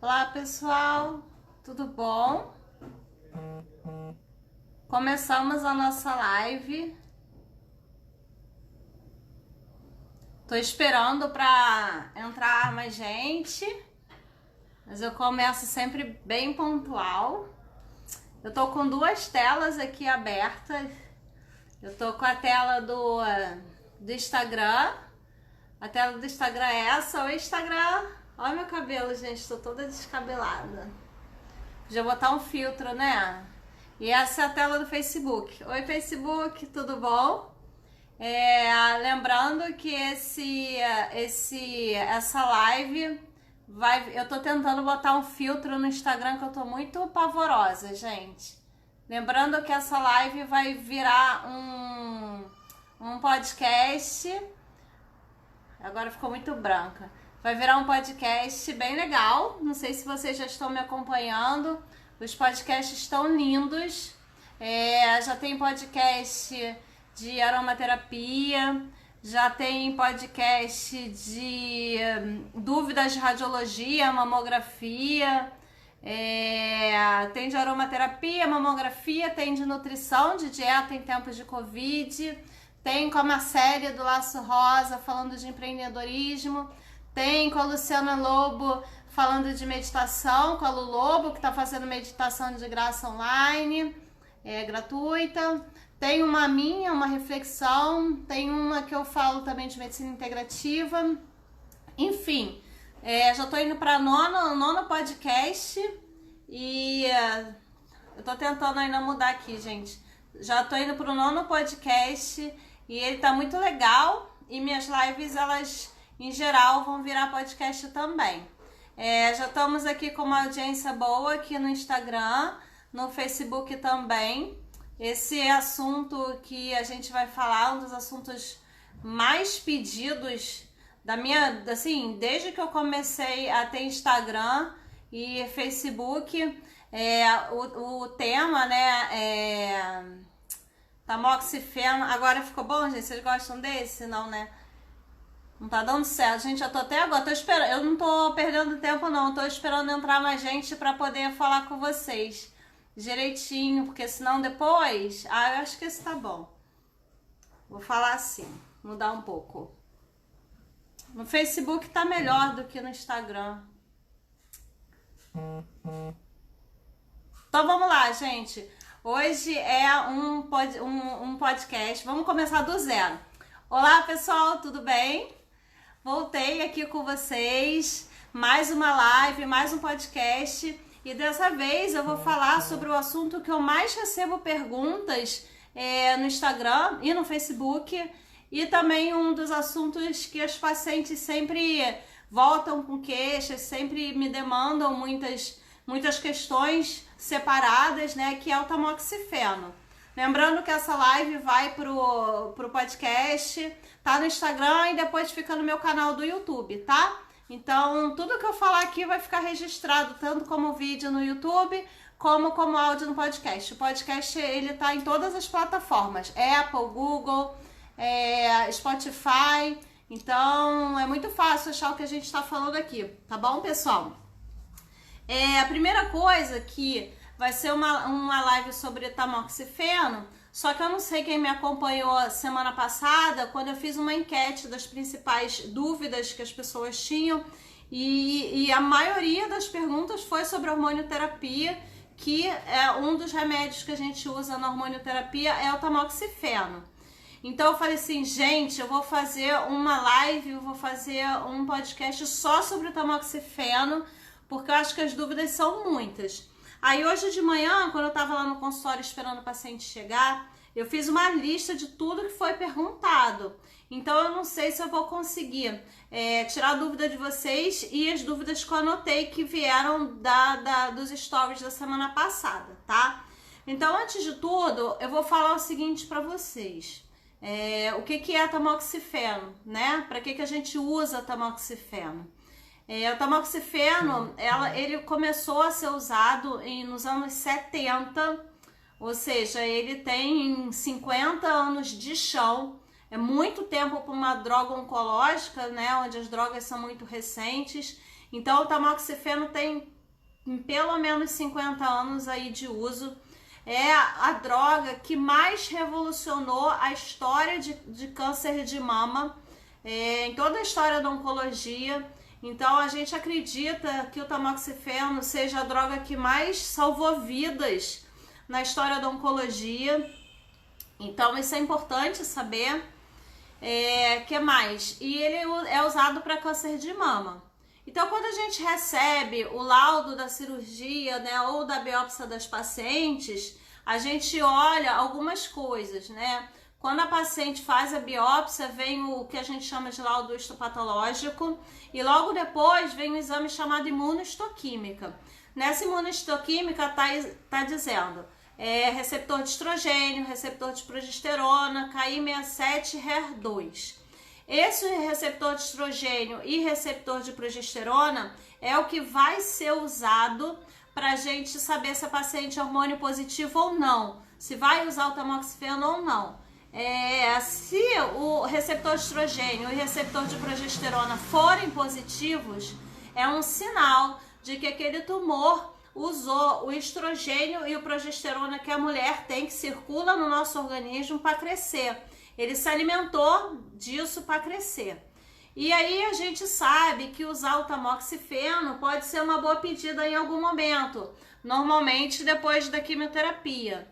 Olá pessoal, tudo bom? Começamos a nossa live. Tô esperando para entrar mais gente, mas eu começo sempre bem pontual. Eu tô com duas telas aqui abertas. Eu tô com a tela do Instagram. A tela do Instagram é essa. O Instagram. Olha meu cabelo, gente, tô toda descabelada. Já vou botar um filtro, né? E essa é a tela do Facebook. Oi, Facebook, tudo bom? Lembrando que essa live eu tô tentando botar um filtro no Instagram que eu tô muito pavorosa, gente. Lembrando que essa live vai virar um podcast. Agora ficou muito branca. Vai virar um podcast bem legal. Não sei se vocês já estão me acompanhando. Os podcasts estão lindos. Já tem podcast de aromaterapia. Já tem podcast de dúvidas de radiologia, mamografia. Tem de aromaterapia, mamografia. Tem de nutrição, de dieta em tempos de Covid. Tem com a Marcélia do Laço Rosa falando de empreendedorismo. Tem com a Luciana Lobo falando de meditação, com a Lu Lobo, que está fazendo meditação de graça online, gratuita. Tem uma minha, uma reflexão. Tem uma que eu falo também de medicina integrativa. Enfim, já estou indo para o nono podcast e eu estou tentando ainda mudar aqui, gente. Já estou indo para o nono podcast e ele tá muito legal. E minhas lives, elas em geral vão virar podcast também. Já estamos aqui com uma audiência boa aqui no Instagram, no Facebook também. Esse assunto que a gente vai falar, um dos assuntos mais pedidos da minha, assim, desde que eu comecei a ter Instagram e Facebook. O tema, né, tamoxifeno. Agora ficou bom, gente? Vocês gostam desse? Não, né? Não tá dando certo, gente. Eu tô até agora, tô esperando. Eu não tô perdendo tempo, não. Tô esperando entrar mais gente pra poder falar com vocês direitinho, porque senão depois. Eu acho que esse tá bom. Vou falar assim, mudar um pouco. No Facebook tá melhor do que no Instagram. Então vamos lá, gente. Hoje é um podcast. Vamos começar do zero. Olá, pessoal, tudo bem? Voltei aqui com vocês, mais uma live, mais um podcast, e dessa vez eu vou falar sobre o assunto que eu mais recebo perguntas no Instagram e no Facebook, e também um dos assuntos que os pacientes sempre voltam com queixas, sempre me demandam muitas questões separadas, né, que é o tamoxifeno. Lembrando que essa live vai pro podcast, tá no Instagram e depois fica no meu canal do YouTube, tá? Então, tudo que eu falar aqui vai ficar registrado, tanto como vídeo no YouTube, como áudio no podcast. O podcast, ele tá em todas as plataformas, Apple, Google, Spotify. Então, é muito fácil achar o que a gente tá falando aqui, tá bom, pessoal? A primeira coisa que vai ser uma live sobre tamoxifeno, só que eu não sei quem me acompanhou semana passada, quando eu fiz uma enquete das principais dúvidas que as pessoas tinham, e a maioria das perguntas foi sobre hormonioterapia, que é um dos remédios que a gente usa na hormonioterapia, é o tamoxifeno. Então eu falei assim, gente, eu vou fazer uma live, eu vou fazer um podcast só sobre o tamoxifeno, porque eu acho que as dúvidas são muitas. Aí hoje de manhã, quando eu tava lá no consultório esperando o paciente chegar, eu fiz uma lista de tudo que foi perguntado. Então eu não sei se eu vou conseguir tirar a dúvida de vocês e as dúvidas que eu anotei que vieram dos stories da semana passada, tá? Então, antes de tudo, eu vou falar o seguinte para vocês. O que é tamoxifeno, né? Para que a gente usa tamoxifeno? O tamoxifeno, ele começou a ser usado nos anos 70, ou seja, ele tem 50 anos de chão. É muito tempo para uma droga oncológica, né, onde as drogas são muito recentes. Então, o tamoxifeno tem em pelo menos 50 anos aí de uso. É a droga que mais revolucionou a história de câncer de mama, em toda a história da oncologia. Então a gente acredita que o tamoxifeno seja a droga que mais salvou vidas na história da oncologia. Então isso é importante saber. Que mais? E ele é usado para câncer de mama. Então quando a gente recebe o laudo da cirurgia, né, ou da biópsia das pacientes, a gente olha algumas coisas, né? Quando a paciente faz a biópsia, vem o que a gente chama de laudo histopatológico e logo depois vem um exame chamado imunohistoquímica. Nessa imunohistoquímica tá dizendo receptor de estrogênio, receptor de progesterona, KI67, HER2. Esse receptor de estrogênio e receptor de progesterona é o que vai ser usado para a gente saber se a paciente é hormônio positivo ou não, se vai usar o tamoxifeno ou não. Se o receptor de estrogênio e receptor de progesterona forem positivos, é um sinal de que aquele tumor usou o estrogênio e o progesterona que a mulher tem, que circula no nosso organismo para crescer. Ele se alimentou disso para crescer. E aí a gente sabe que usar o tamoxifeno pode ser uma boa pedida em algum momento, normalmente depois da quimioterapia.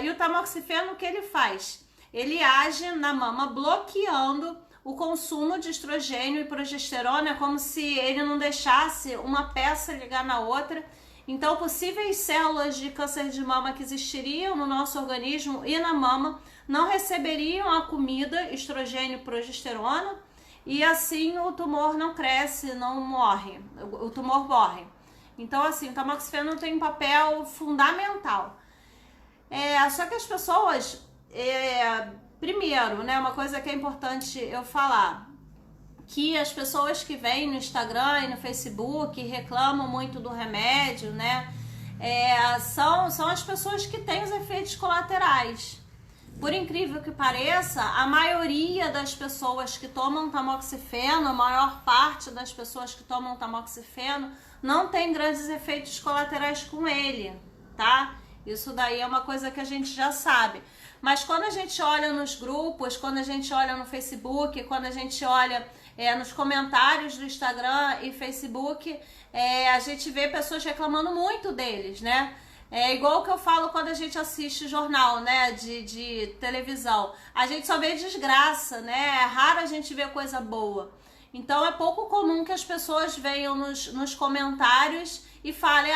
E o tamoxifeno, o que ele faz? Ele age na mama bloqueando o consumo de estrogênio e progesterona, como se ele não deixasse uma peça ligar na outra. Então, possíveis células de câncer de mama que existiriam no nosso organismo e na mama não receberiam a comida estrogênio e progesterona, e assim o tumor não cresce, não morre, o tumor morre. Então, assim, o tamoxifeno tem um papel fundamental. Só que as pessoas, primeiro, né, uma coisa que é importante eu falar, que as pessoas que vêm no Instagram e no Facebook reclamam muito do remédio, né, são as pessoas que têm os efeitos colaterais. Por incrível que pareça, a maioria das pessoas que tomam tamoxifeno, a maior parte das pessoas que tomam tamoxifeno, não tem grandes efeitos colaterais com ele, tá? Isso daí é uma coisa que a gente já sabe. Mas quando a gente olha nos grupos, quando a gente olha no Facebook, quando a gente olha nos comentários do Instagram e Facebook, a gente vê pessoas reclamando muito deles, né? É igual o que eu falo quando a gente assiste jornal, né, de televisão. A gente só vê desgraça, né? É raro a gente ver coisa boa. Então é pouco comum que as pessoas venham nos comentários e falem: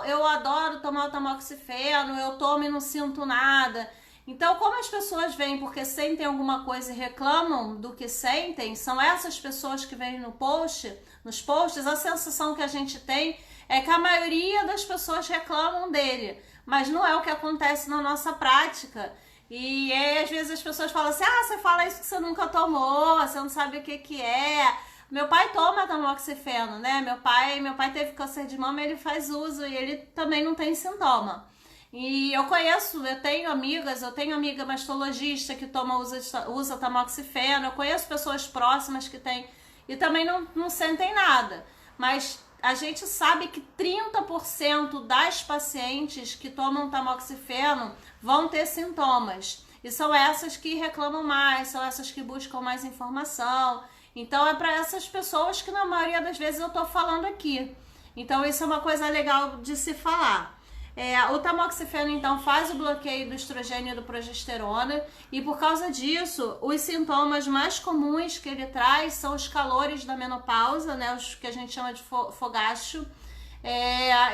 eu adoro tomar o tamoxifeno, eu tomo e não sinto nada. Então, como as pessoas vêm porque sentem alguma coisa e reclamam do que sentem, são essas pessoas que vêm nos posts, a sensação que a gente tem é que a maioria das pessoas reclamam dele, mas não é o que acontece na nossa prática. E aí, às vezes as pessoas falam assim: você fala isso que você nunca tomou, você não sabe o que é. Meu pai toma tamoxifeno, né? Meu pai teve câncer de mama, ele faz uso e ele também não tem sintoma. E eu tenho amiga mastologista que usa tamoxifeno, eu conheço pessoas próximas que têm e também não sentem nada. Mas a gente sabe que 30% das pacientes que tomam tamoxifeno vão ter sintomas. E são essas que reclamam mais, são essas que buscam mais informação. Então é para essas pessoas que na maioria das vezes eu tô falando aqui. Então isso é uma coisa legal de se falar. O tamoxifeno então faz o bloqueio do estrogênio e do progesterona, e por causa disso os sintomas mais comuns que ele traz são os calores da menopausa, né, os que a gente chama de fogacho,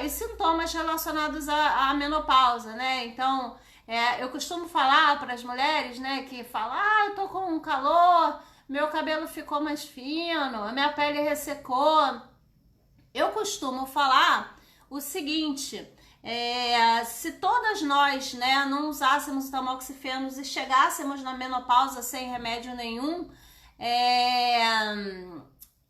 e sintomas relacionados à menopausa, né? Então eu costumo falar para as mulheres, né, que falam: eu tô com um calor, meu cabelo ficou mais fino, a minha pele ressecou. Eu costumo falar o seguinte: se todas nós, né, não usássemos tamoxifenos e chegássemos na menopausa sem remédio nenhum,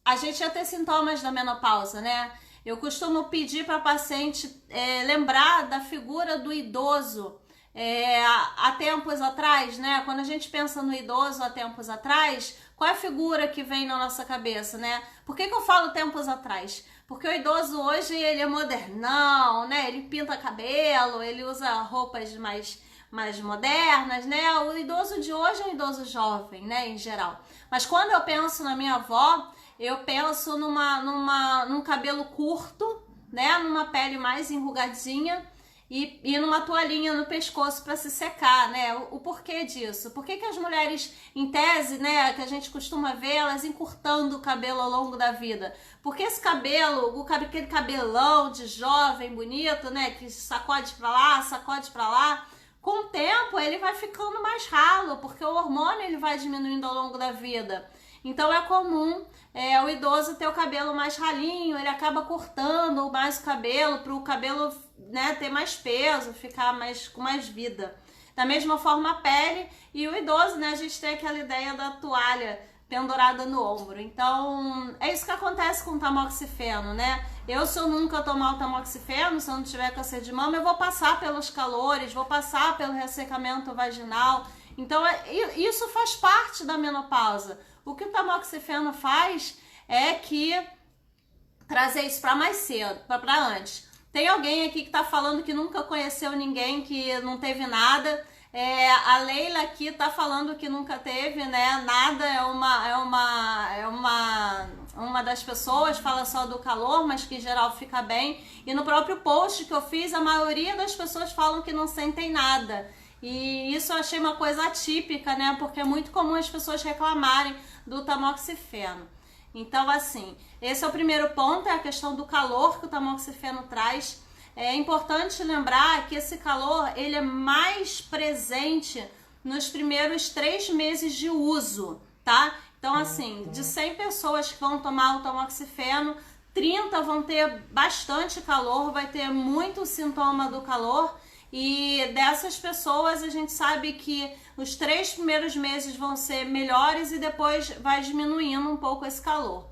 a gente ia ter sintomas da menopausa, né? Eu costumo pedir para a paciente lembrar da figura do idoso há tempos atrás, né? Quando a gente pensa no idoso há tempos atrás, qual é a figura que vem na nossa cabeça, né? Por que eu falo tempos atrás? Porque o idoso hoje, ele é modernão, né? Ele pinta cabelo, ele usa roupas mais modernas, né? O idoso de hoje é um idoso jovem, né, em geral. Mas quando eu penso na minha avó, eu penso num cabelo curto, né? Numa pele mais enrugadinha e numa toalhinha no pescoço para se secar, né? O porquê disso? Por que as mulheres, em tese, né, que a gente costuma ver, elas encurtando o cabelo ao longo da vida? Porque esse cabelo, aquele cabelão de jovem, bonito, né, que sacode para lá, sacode para lá, com o tempo ele vai ficando mais ralo, porque o hormônio ele vai diminuindo ao longo da vida. Então é comum o idoso ter o cabelo mais ralinho, ele acaba cortando mais o cabelo para o cabelo, né, ter mais peso, ficar com mais vida. Da mesma forma a pele e o idoso, né, a gente tem aquela ideia da toalha pendurada no ombro. Então é isso que acontece com o tamoxifeno, né? Se eu nunca tomar o tamoxifeno, se eu não tiver câncer de mama, eu vou passar pelos calores, vou passar pelo ressecamento vaginal. Então isso faz parte da menopausa. O que o tamoxifeno faz é que trazer isso para mais cedo, para antes. Tem alguém aqui que tá falando que nunca conheceu ninguém que não teve nada. A Leila aqui tá falando que nunca teve, né? Nada é uma das pessoas, fala só do calor, mas que em geral fica bem. E no próprio post que eu fiz, a maioria das pessoas falam que não sentem nada. E isso eu achei uma coisa atípica, né? Porque é muito comum as pessoas reclamarem do tamoxifeno. Então, assim, esse é o primeiro ponto, é a questão do calor que o tamoxifeno traz. É importante lembrar que esse calor, ele é mais presente nos primeiros 3 meses de uso, tá? Então, assim, de 100 pessoas que vão tomar o tamoxifeno, 30 vão ter bastante calor, vai ter muito sintoma do calor. E dessas pessoas a gente sabe que os 3 primeiros meses vão ser melhores e depois vai diminuindo um pouco esse calor.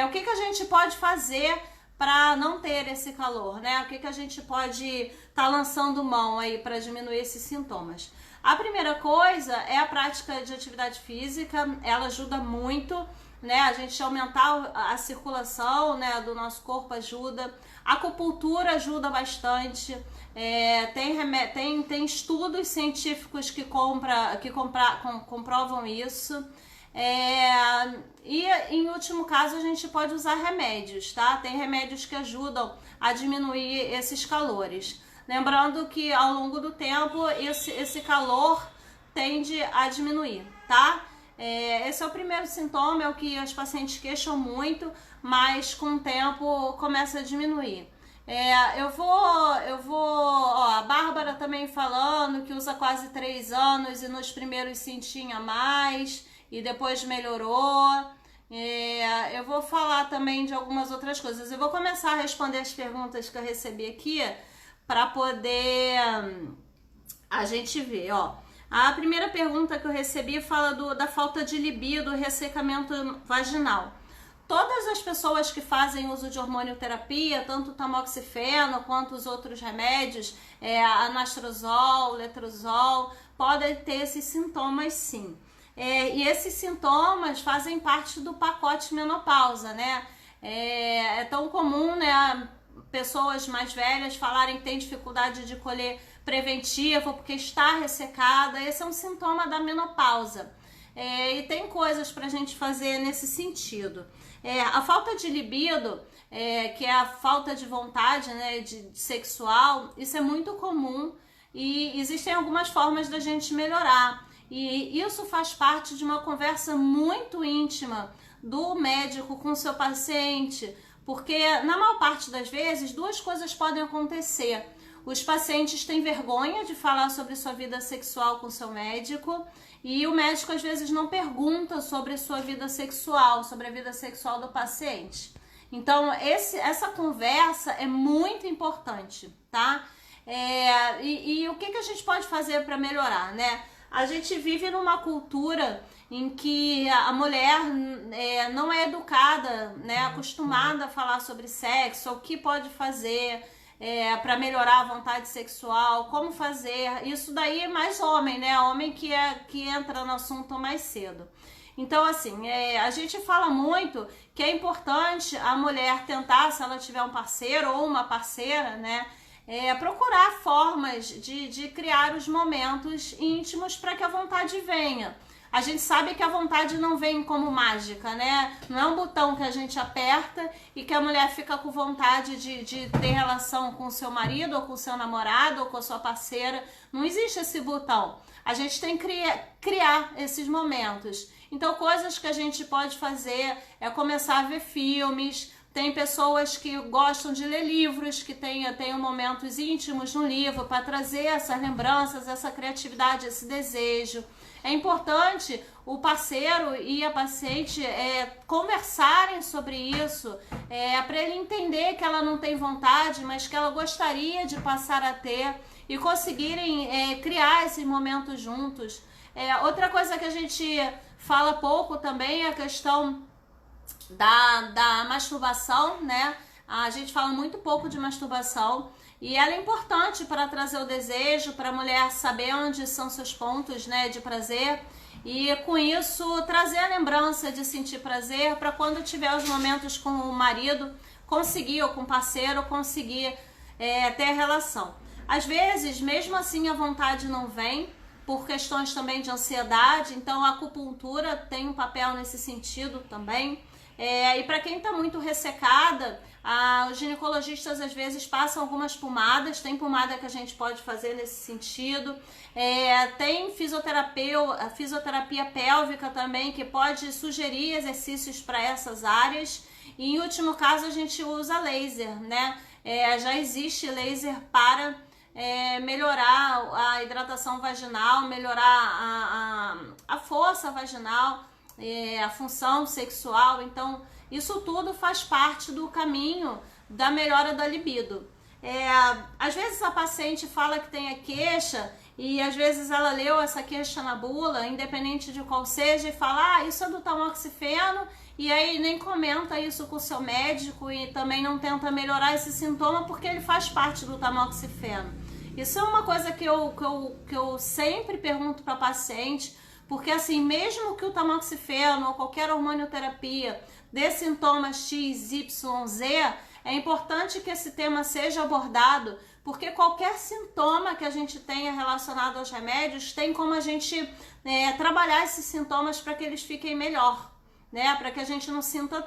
O que a gente pode fazer para não ter esse calor, né? O que a gente pode estar lançando mão aí para diminuir esses sintomas? A primeira coisa é a prática de atividade física, ela ajuda muito, né? A gente aumentar a circulação, né, do nosso corpo ajuda. A acupuntura ajuda bastante. Tem estudos científicos que comprovam isso. E em último caso a gente pode usar remédios, tá? Tem remédios que ajudam a diminuir esses calores. Lembrando que ao longo do tempo esse calor tende a diminuir, tá? Esse é o primeiro sintoma, é o que os pacientes queixam muito, mas com o tempo começa a diminuir. A Bárbara também falando que usa quase 3 anos e nos primeiros sentia mais e depois melhorou. Eu vou falar também de algumas outras coisas. Eu vou começar a responder as perguntas que eu recebi aqui para poder a gente ver, ó. A primeira pergunta que eu recebi fala da falta de libido, ressecamento vaginal. Todas as pessoas que fazem uso de hormonioterapia, tanto o tamoxifeno quanto os outros remédios, anastrozol, letrozol, podem ter esses sintomas sim. E esses sintomas fazem parte do pacote menopausa, né? É tão comum, né, pessoas mais velhas falarem que têm dificuldade de colher preventivo porque está ressecada. Esse é um sintoma da menopausa. E tem coisas pra gente fazer nesse sentido. A falta de libido, que é a falta de vontade, né, de sexual, isso é muito comum e existem algumas formas da gente melhorar. E isso faz parte de uma conversa muito íntima do médico com o seu paciente, porque na maior parte das vezes 2 coisas podem acontecer. Os pacientes têm vergonha de falar sobre sua vida sexual com seu médico e o médico às vezes não pergunta sobre a sua vida sexual, sobre a vida sexual do paciente. Então essa conversa é muito importante, tá? E o que a gente pode fazer para melhorar, né? A gente vive numa cultura em que a mulher não é educada, né, acostumada a falar sobre sexo, o que pode fazer para melhorar a vontade sexual, como fazer. Isso daí é mais homem, né? Homem que entra no assunto mais cedo. Então, assim, a gente fala muito que é importante a mulher tentar, se ela tiver um parceiro ou uma parceira, né, procurar formas de criar os momentos íntimos para que a vontade venha. A gente sabe que a vontade não vem como mágica, né? Não é um botão que a gente aperta e que a mulher fica com vontade de ter relação com o seu marido, ou com o seu namorado, ou com a sua parceira. Não existe esse botão. A gente tem que criar esses momentos. Então, coisas que a gente pode fazer é começar a ver filmes. Tem pessoas que gostam de ler livros, que tenham momentos íntimos no livro para trazer essas lembranças, essa criatividade, esse desejo. É importante o parceiro e a paciente conversarem sobre isso, para ele entender que ela não tem vontade, mas que ela gostaria de passar a ter e conseguirem criar esses momentos juntos. Outra coisa que a gente fala pouco também é a questão da masturbação, né? A gente fala muito pouco de masturbação e ela é importante para trazer o desejo, para a mulher saber onde são seus pontos, né, de prazer e com isso trazer a lembrança de sentir prazer para quando tiver os momentos com o marido conseguir, ou com o parceiro, conseguir ter relação. Às vezes, mesmo assim, a vontade não vem por questões também de ansiedade, então a acupuntura tem um papel nesse sentido também. E para quem está muito ressecada, os ginecologistas às vezes passam algumas pomadas, tem pomada que a gente pode fazer nesse sentido, tem fisioterapia pélvica também, que pode sugerir exercícios para essas áreas, e em último caso a gente usa laser, né? Já existe laser para melhorar a hidratação vaginal, melhorar a força vaginal, a função sexual. Então isso tudo faz parte do caminho da melhora da libido. Às vezes a paciente fala que tem a queixa e às vezes ela leu essa queixa na bula, independente de qual seja, e fala, isso é do tamoxifeno, e aí nem comenta isso com o seu médico e também não tenta melhorar esse sintoma porque ele faz parte do tamoxifeno. Isso é uma coisa que eu sempre pergunto para paciente, porque assim, mesmo que o tamoxifeno ou qualquer hormonioterapia dê sintomas X, Y, Z, é importante que esse tema seja abordado, porque qualquer sintoma que a gente tenha relacionado aos remédios, tem como a gente trabalhar esses sintomas para que eles fiquem melhor, né? Para que a gente não sinta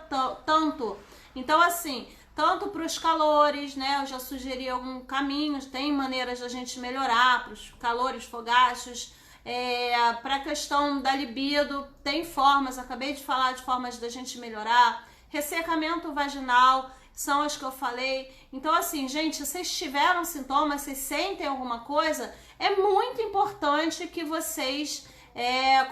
tanto. Então assim, tanto para os calores, né? Eu já sugeri algum caminho, tem maneiras da gente melhorar para os calores fogachos. Para a questão da libido, tem formas, acabei de falar de formas da gente melhorar. Ressecamento vaginal, são as que eu falei. Então assim, gente, se vocês tiveram sintomas, vocês sentem alguma coisa, é muito importante que vocês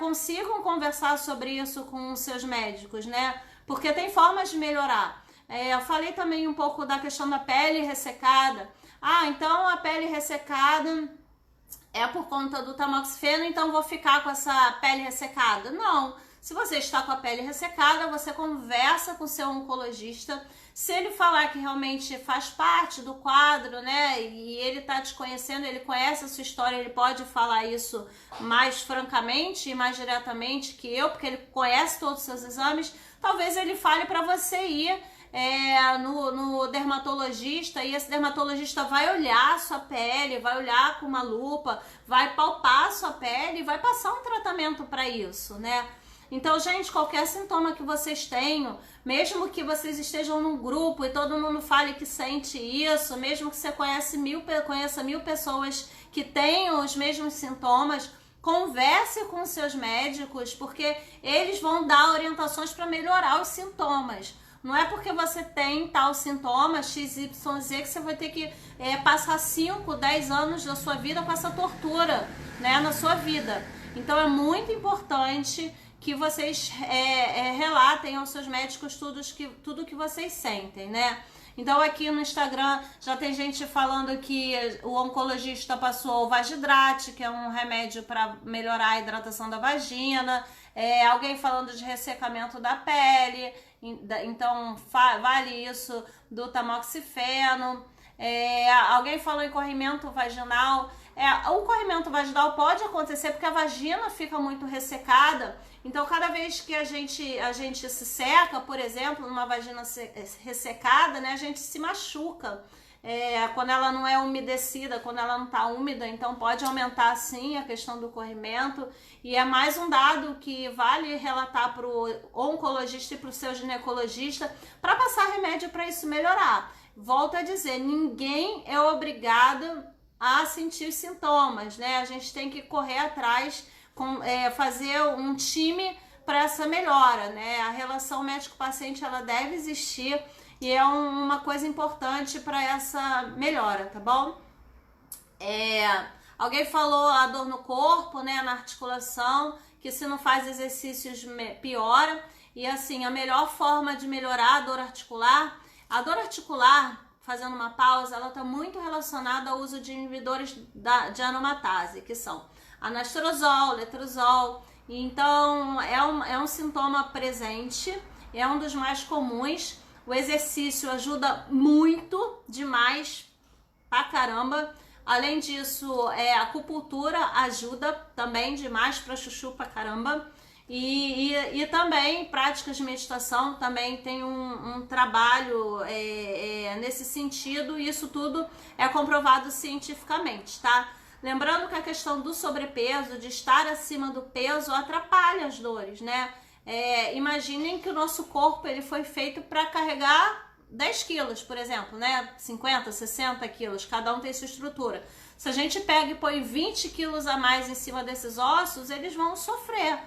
consigam conversar sobre isso com os seus médicos, né? Porque tem formas de melhorar. Eu falei também um pouco da questão da pele ressecada. Então a pele ressecada é por conta do tamoxifeno, então vou ficar com essa pele ressecada. Não. Se você está com a pele ressecada, você conversa com o seu oncologista. Se ele falar que realmente faz parte do quadro, né, e ele está te conhecendo, ele conhece a sua história, ele pode falar isso mais francamente e mais diretamente que eu, porque ele conhece todos os seus exames, talvez ele fale para você ir no dermatologista, e esse dermatologista vai olhar a sua pele, vai olhar com uma lupa, vai palpar a sua pele e vai passar um tratamento para isso, né? Então, gente, qualquer sintoma que vocês tenham, mesmo que vocês estejam num grupo e todo mundo fale que sente isso, mesmo que você conheça 1000 pessoas que tenham os mesmos sintomas, converse com seus médicos, porque eles vão dar orientações para melhorar os sintomas. Não é porque você tem tal sintoma XYZ que você vai ter que passar 5, 10 anos da sua vida com essa tortura, né, na sua vida. Então é muito importante que vocês relatem aos seus médicos tudo que vocês sentem, né? Então aqui no Instagram já tem gente falando que o oncologista passou o Vagidrate, que é um remédio para melhorar a hidratação da vagina. Alguém falando de ressecamento da pele, então vale isso do tamoxifeno. Alguém falou em corrimento vaginal. O corrimento vaginal pode acontecer porque a vagina fica muito ressecada. Então, cada vez que a gente se seca, por exemplo, numa vagina ressecada, né, a gente se machuca. Quando ela não é umedecida, quando ela não está úmida, então pode aumentar sim a questão do corrimento. E é mais um dado que vale relatar para o oncologista e para o seu ginecologista para passar remédio para isso melhorar. Volto a dizer, ninguém é obrigado a sentir sintomas, né? A gente tem que correr atrás, fazer um time para essa melhora, né? A relação médico-paciente ela deve existir e é uma coisa importante para essa melhora, tá bom? Alguém falou a dor no corpo, né? Na articulação, que se não faz exercícios piora. E assim, a melhor forma de melhorar a dor articular, fazendo uma pausa, ela está muito relacionada ao uso de inibidores de aromatase, que são anastrozol, letrozol. Então, é um sintoma presente, é um dos mais comuns. O exercício ajuda muito, demais, pra caramba. Além disso, a acupuntura ajuda também demais pra chuchu pra caramba. E também práticas de meditação também tem um trabalho nesse sentido, e isso tudo é comprovado cientificamente, tá? Lembrando que a questão do sobrepeso, de estar acima do peso, atrapalha as dores, né? Imaginem que o nosso corpo ele foi feito para carregar 10 quilos, por exemplo, né? 50, 60 quilos, cada um tem sua estrutura. Se a gente pega e põe 20 quilos a mais em cima desses ossos, eles vão sofrer,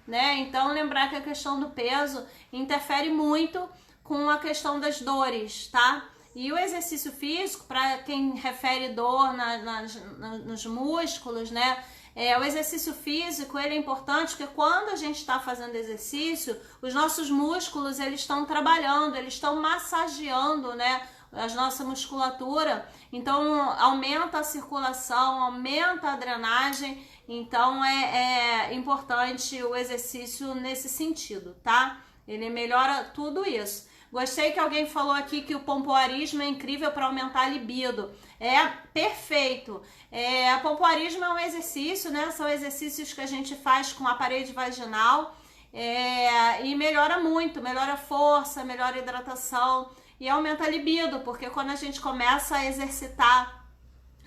né? Então, lembrar que a questão do peso interfere muito com a questão das dores, tá? E o exercício físico, para quem refere dor nos músculos, né? O exercício físico, ele é importante porque quando a gente está fazendo exercício, os nossos músculos, eles estão trabalhando, eles estão massageando, né? A nossa musculatura, então aumenta a circulação, aumenta a drenagem, então é importante o exercício nesse sentido, tá? Ele melhora tudo isso. Gostei que alguém falou aqui que o pompoarismo é incrível para aumentar a libido. Perfeito. Pompoarismo é um exercício, né? São exercícios que a gente faz com a parede vaginal e melhora muito, melhora a força, melhora a hidratação e aumenta a libido, porque quando a gente começa a exercitar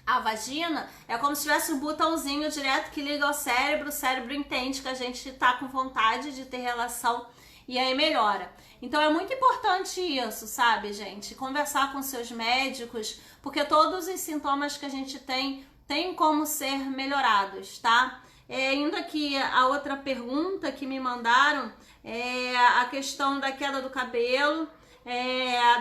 a vagina, é como se tivesse um botãozinho direto que liga ao cérebro, o cérebro entende que a gente tá com vontade de ter relação e aí melhora. Então é muito importante isso, sabe, gente? Conversar com seus médicos, porque todos os sintomas que a gente tem como ser melhorados, tá? Indo aqui a outra pergunta que me mandaram, a questão da queda do cabelo,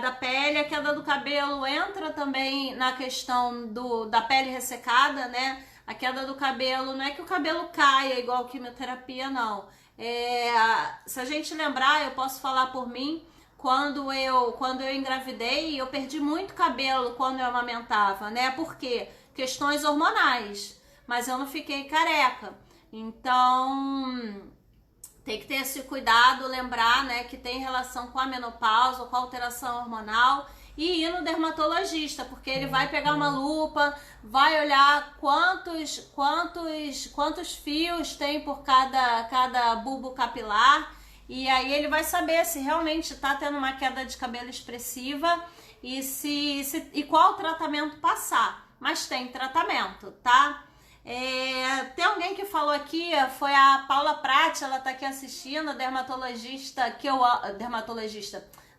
da pele. A queda do cabelo entra também na questão da pele ressecada, né? A queda do cabelo não é que o cabelo caia igual quimioterapia, não. Se a gente lembrar, eu posso falar por mim, quando eu engravidei, eu perdi muito cabelo quando eu amamentava, né? Por quê? Questões hormonais, mas eu não fiquei careca. Então, tem que ter esse cuidado, lembrar, né, que tem relação com a menopausa, com a alteração hormonal, e ir no dermatologista, porque ele vai pegar uma lupa, vai olhar quantos fios tem por cada bulbo capilar, e aí ele vai saber se realmente está tendo uma queda de cabelo expressiva e qual tratamento passar. Mas tem tratamento, tá? Tem alguém que falou aqui, foi a Paula Prati, ela tá aqui assistindo,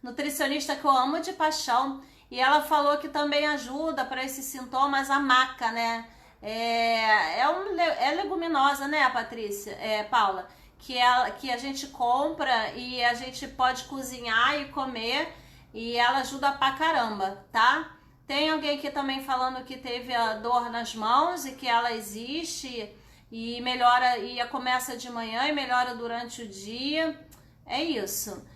nutricionista que eu amo de paixão, e ela falou que também ajuda para esses sintomas a maca, né? É leguminosa, né, Patrícia? Paula, que a gente compra e a gente pode cozinhar e comer, e ela ajuda pra caramba, tá? Tem alguém aqui também falando que teve a dor nas mãos e que ela existe e melhora, e começa de manhã e melhora durante o dia. É isso.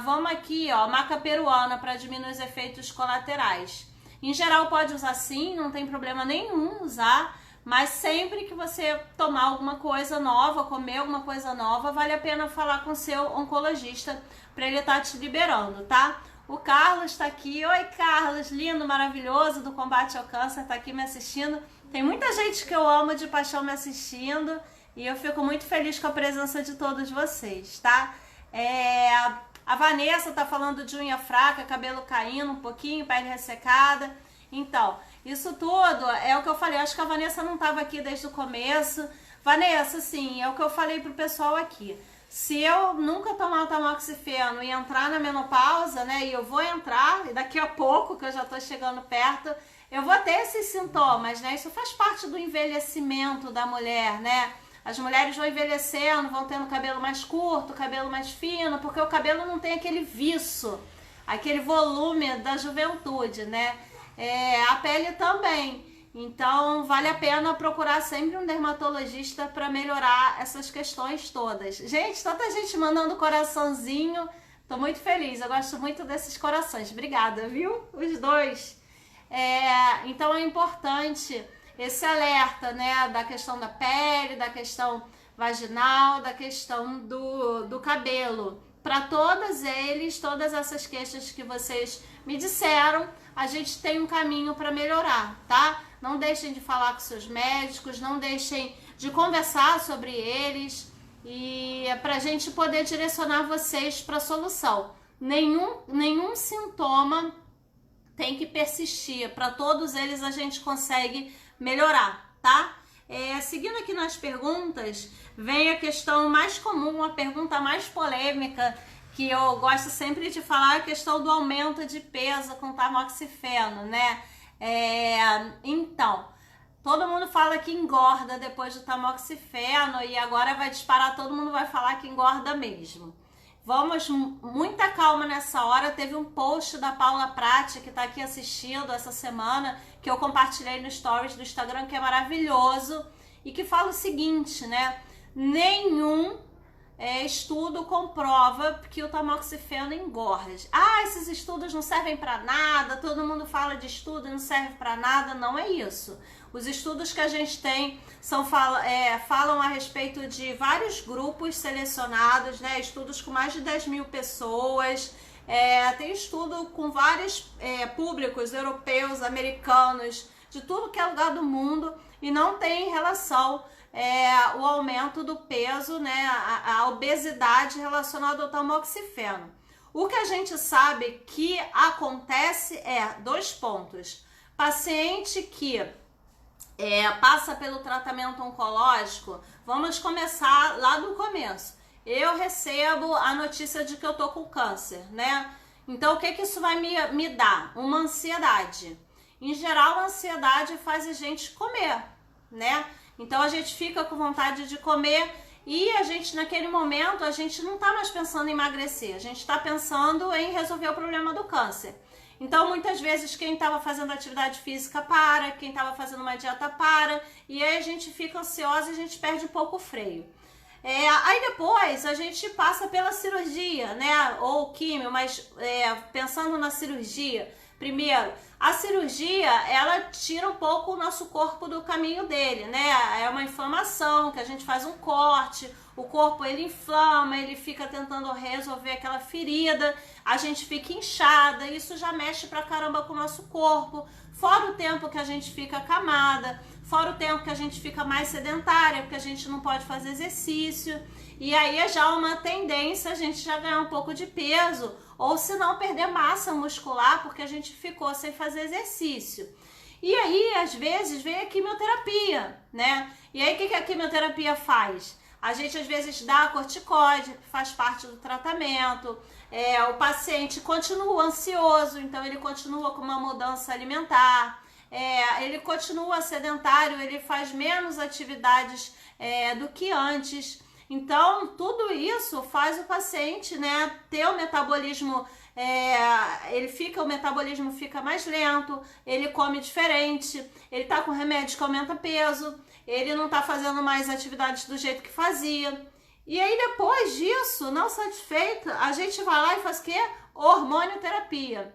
Vamos aqui, ó, maca peruana para diminuir os efeitos colaterais. Em geral pode usar sim, não tem problema nenhum usar, mas sempre que você tomar alguma coisa nova, comer alguma coisa nova, vale a pena falar com o seu oncologista para ele estar te liberando, tá? O Carlos está aqui. Oi, Carlos, lindo, maravilhoso, do Combate ao Câncer, está aqui me assistindo. Tem muita gente que eu amo de paixão me assistindo e eu fico muito feliz com a presença de todos vocês, tá? A Vanessa tá falando de unha fraca, cabelo caindo um pouquinho, pele ressecada. Então, isso tudo é o que eu falei. Acho que a Vanessa não estava aqui desde o começo. Vanessa, sim, é o que eu falei pro pessoal aqui. Se eu nunca tomar o tamoxifeno e entrar na menopausa, né, e eu vou entrar, e daqui a pouco, que eu já tô chegando perto, eu vou ter esses sintomas, né, isso faz parte do envelhecimento da mulher, né, as mulheres vão envelhecendo, vão tendo cabelo mais curto, cabelo mais fino, porque o cabelo não tem aquele viço, aquele volume da juventude, né, a pele também. Então, vale a pena procurar sempre um dermatologista para melhorar essas questões todas. Gente, tanta gente mandando coraçãozinho. Tô muito feliz, eu gosto muito desses corações. Obrigada, viu? Os dois. Então, é importante esse alerta, né? Da questão da pele, da questão vaginal, da questão do cabelo. Para todos eles, todas essas queixas que vocês me disseram, a gente tem um caminho para melhorar, tá? Não deixem de falar com seus médicos, não deixem de conversar sobre eles e é pra gente poder direcionar vocês para a solução. Nenhum sintoma tem que persistir, para todos eles a gente consegue melhorar, tá? Seguindo aqui nas perguntas, vem a questão mais comum, a pergunta mais polêmica, que eu gosto sempre de falar, a questão do aumento de peso com tamoxifeno, né? Então, todo mundo fala que engorda depois do tamoxifeno e agora vai disparar, todo mundo vai falar que engorda mesmo. Vamos, muita calma nessa hora. Teve um post da Paula Prati, que tá aqui assistindo essa semana, que eu compartilhei no Stories do Instagram, que é maravilhoso, e que fala o seguinte, né? Nenhum estudo comprova que o tamoxifeno engorda. Esses estudos não servem para nada, todo mundo fala de estudo e não serve para nada. Não é isso. Os estudos que a gente tem falam a respeito de vários grupos selecionados, né? Estudos com mais de 10 mil pessoas, tem estudo com vários públicos europeus, americanos, de tudo que é lugar do mundo, e não tem relação o aumento do peso, né, a obesidade relacionada ao tamoxifeno. O que a gente sabe que acontece 2 pontos. Paciente que passa pelo tratamento oncológico, vamos começar lá do começo. Eu recebo a notícia de que eu tô com câncer, né? Então, o que isso vai me dar? Uma ansiedade. Em geral, a ansiedade faz a gente comer, né? Então a gente fica com vontade de comer e a gente, naquele momento, a gente não tá mais pensando em emagrecer, a gente tá pensando em resolver o problema do câncer. Então, muitas vezes, quem estava fazendo atividade física para, quem estava fazendo uma dieta para, e aí a gente fica ansiosa e a gente perde um pouco o freio. Aí depois a gente passa pela cirurgia, né? Ou químio, mas pensando na cirurgia, primeiro, a cirurgia, ela tira um pouco o nosso corpo do caminho dele, né? É uma inflamação, que a gente faz um corte, o corpo ele inflama, ele fica tentando resolver aquela ferida, a gente fica inchada, isso já mexe pra caramba com o nosso corpo, fora o tempo que a gente fica acamada, fora o tempo que a gente fica mais sedentária, porque a gente não pode fazer exercício, e aí é já uma tendência a gente já ganhar um pouco de peso, ou se não perder massa muscular, porque a gente ficou sem fazer exercício. E aí, às vezes, vem a quimioterapia, né? E aí, o que a quimioterapia faz? A gente, às vezes, dá corticoide, que faz parte do tratamento. O paciente continua ansioso, então ele continua com uma mudança alimentar. Ele continua sedentário, ele faz menos atividades do que antes. Então, tudo isso faz o paciente, né, ter o metabolismo, o metabolismo fica mais lento, ele come diferente, ele tá com remédio que aumenta peso, ele não tá fazendo mais atividades do jeito que fazia. E aí, depois disso, não satisfeita, a gente vai lá e faz o quê? Hormonioterapia.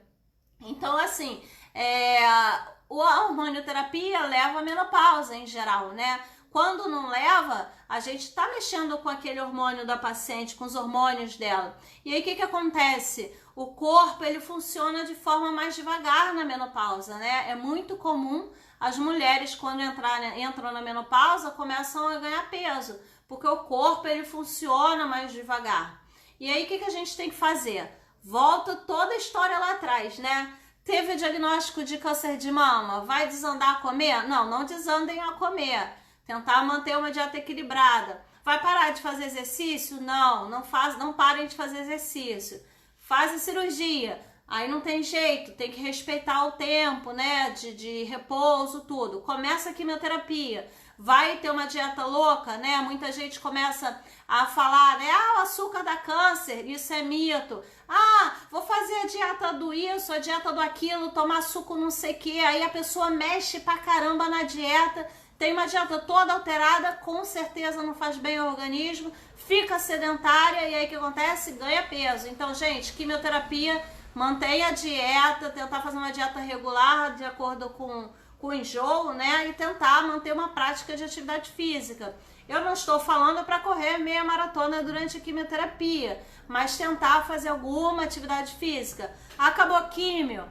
Então, assim, a hormonioterapia leva à menopausa em geral, né? Quando não leva, a gente tá mexendo com aquele hormônio da paciente, com os hormônios dela. E aí o que acontece? O corpo, ele funciona de forma mais devagar na menopausa, né? É muito comum as mulheres, quando entram na menopausa, começam a ganhar peso, porque o corpo, ele funciona mais devagar. E aí o que a gente tem que fazer? Volta toda a história lá atrás, né? Teve o diagnóstico de câncer de mama, vai desandar a comer? Não, não desandem a comer. Tentar manter uma dieta equilibrada. Vai parar de fazer exercício? Não, não parem de fazer exercício. Fazem cirurgia. Aí não tem jeito, tem que respeitar o tempo, né? De repouso, tudo. Começa a quimioterapia. Vai ter uma dieta louca, né? Muita gente começa a falar, né? Ah, o açúcar dá câncer, isso é mito. Ah, vou fazer a dieta do isso, a dieta do aquilo, tomar suco não sei o que. Aí a pessoa mexe pra caramba na dieta, tem uma dieta toda alterada, com certeza não faz bem ao organismo, fica sedentária e aí o que acontece? Ganha peso. Então, gente, quimioterapia, mantenha a dieta, tentar fazer uma dieta regular de acordo com o enjoo, né? E tentar manter uma prática de atividade física. Eu não estou falando para correr meia maratona durante a quimioterapia, mas tentar fazer alguma atividade física. Acabou a químio,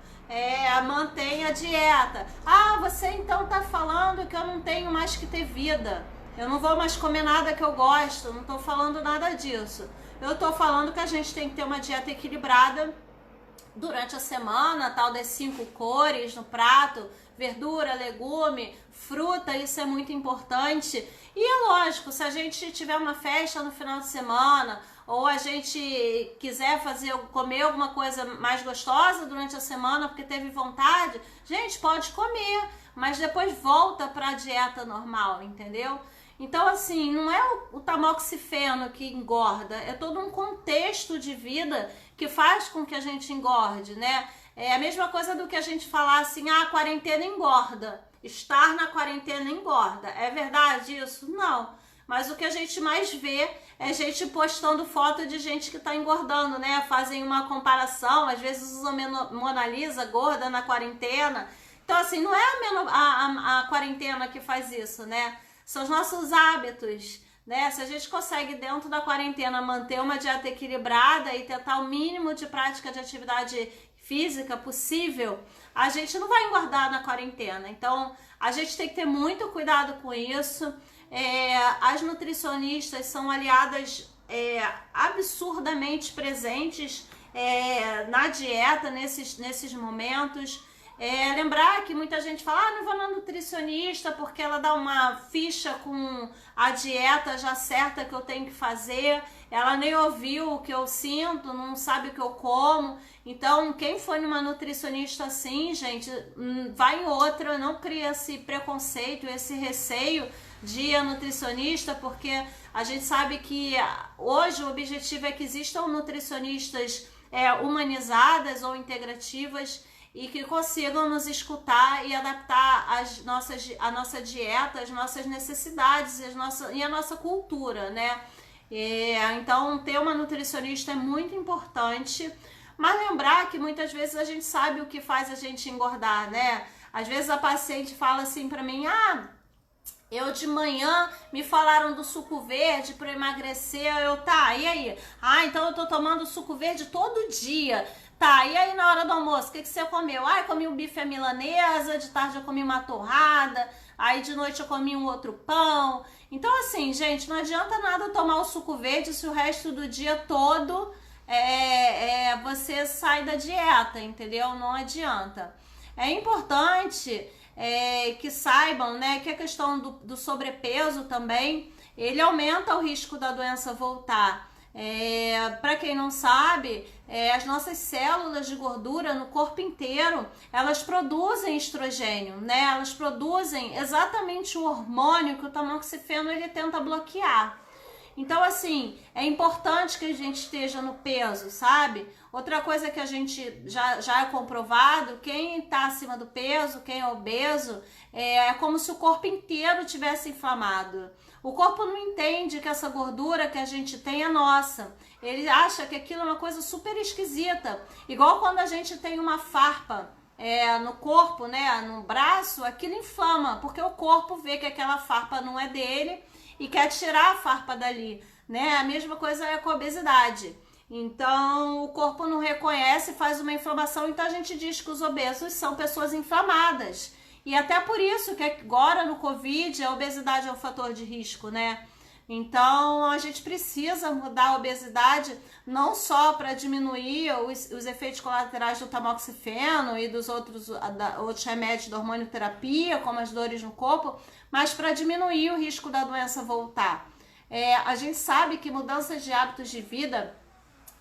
mantenha a dieta. Ah, você então tá falando que eu não tenho mais que ter vida. Eu não vou mais comer nada que eu gosto, não estou falando nada disso. Eu estou falando que a gente tem que ter uma dieta equilibrada durante a semana, tal das 5 cores no prato, verdura, legume, fruta, isso é muito importante. E é lógico, se a gente tiver uma festa no final de semana, ou a gente quiser comer alguma coisa mais gostosa durante a semana porque teve vontade, gente, pode comer, mas depois volta para a dieta normal, entendeu? Então, assim, não é o tamoxifeno que engorda, é todo um contexto de vida que faz com que a gente engorde, né? É a mesma coisa do que a gente falar assim, a quarentena engorda, estar na quarentena engorda. É verdade isso? Não. Mas o que a gente mais vê é gente postando foto de gente que tá engordando, né? Fazem uma comparação, às vezes usam Mona Lisa gorda na quarentena. Então, assim, não é a quarentena que faz isso, né? São os nossos hábitos, né? Se a gente consegue dentro da quarentena manter uma dieta equilibrada e tentar o mínimo de prática de atividade física possível, a gente não vai engordar na quarentena. Então, a gente tem que ter muito cuidado com isso. As nutricionistas são aliadas absurdamente presentes na dieta nesses momentos. Lembrar que muita gente fala, não vou na nutricionista porque ela dá uma ficha com a dieta já certa que eu tenho que fazer, ela nem ouviu o que eu sinto, não sabe o que eu como. Então, quem for numa nutricionista assim, gente, vai em outra, não cria esse preconceito, esse receio de ir a nutricionista, porque a gente sabe que hoje o objetivo é que existam nutricionistas humanizadas ou integrativas e que consigam nos escutar e adaptar a nossa dieta, as nossas necessidades e a nossa cultura, né? Então, ter uma nutricionista é muito importante, mas lembrar que muitas vezes a gente sabe o que faz a gente engordar, né? Às vezes a paciente fala assim pra mim, eu de manhã me falaram do suco verde para emagrecer, e aí? Então eu tô tomando suco verde todo dia. Tá, e aí na hora do almoço, o que você comeu? Comi um bife à milanesa, de tarde eu comi uma torrada, aí de noite eu comi um outro pão. Então assim, gente, não adianta nada tomar o suco verde se o resto do dia todo você sai da dieta, entendeu? Não adianta. É importante que saibam, né, que a questão do sobrepeso também, ele aumenta o risco da doença voltar. Para quem não sabe, as nossas células de gordura no corpo inteiro, elas produzem estrogênio, né? Elas produzem exatamente o hormônio que o tamoxifeno ele tenta bloquear. Então, assim, é importante que a gente esteja no peso, sabe? Outra coisa que a gente já é comprovado, quem está acima do peso, quem é obeso, é como se o corpo inteiro tivesse inflamado. O corpo não entende que essa gordura que a gente tem é nossa. Ele acha que aquilo é uma coisa super esquisita. Igual quando a gente tem uma farpa no corpo, né, no braço, aquilo inflama, porque o corpo vê que aquela farpa não é dele e quer tirar a farpa dali, né? A mesma coisa é com a obesidade. Então, o corpo não reconhece, faz uma inflamação, então a gente diz que os obesos são pessoas inflamadas. E até por isso que agora no Covid a obesidade é um fator de risco, né? Então, a gente precisa mudar a obesidade não só para diminuir os efeitos colaterais do tamoxifeno e dos outros remédios da hormonioterapia, como as dores no corpo, mas para diminuir o risco da doença voltar. A gente sabe que mudanças de hábitos de vida,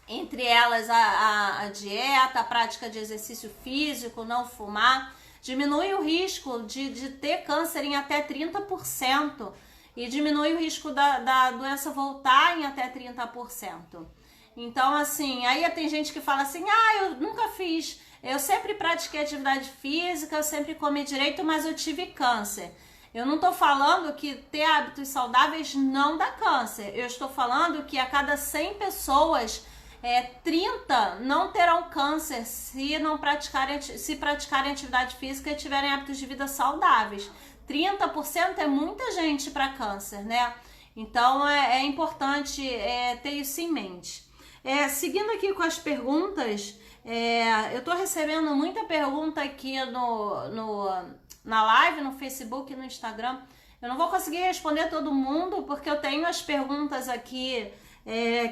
entre elas a dieta, a prática de exercício físico, não fumar, diminui o risco de ter câncer em até 30%. E diminui o risco da doença voltar em até 30%. Então, assim, aí tem gente que fala assim, eu nunca fiz, eu sempre pratiquei atividade física, eu sempre comi direito, mas eu tive câncer. Eu não estou falando que ter hábitos saudáveis não dá câncer. Eu estou falando que a cada 100 pessoas, 30 não terão câncer se praticarem atividade física e tiverem hábitos de vida saudáveis. 30% é muita gente para câncer, né? Então é importante ter isso em mente. Seguindo aqui com as perguntas, eu tô recebendo muita pergunta aqui na live, no Facebook e no Instagram. Eu não vou conseguir responder todo mundo, porque eu tenho as perguntas aqui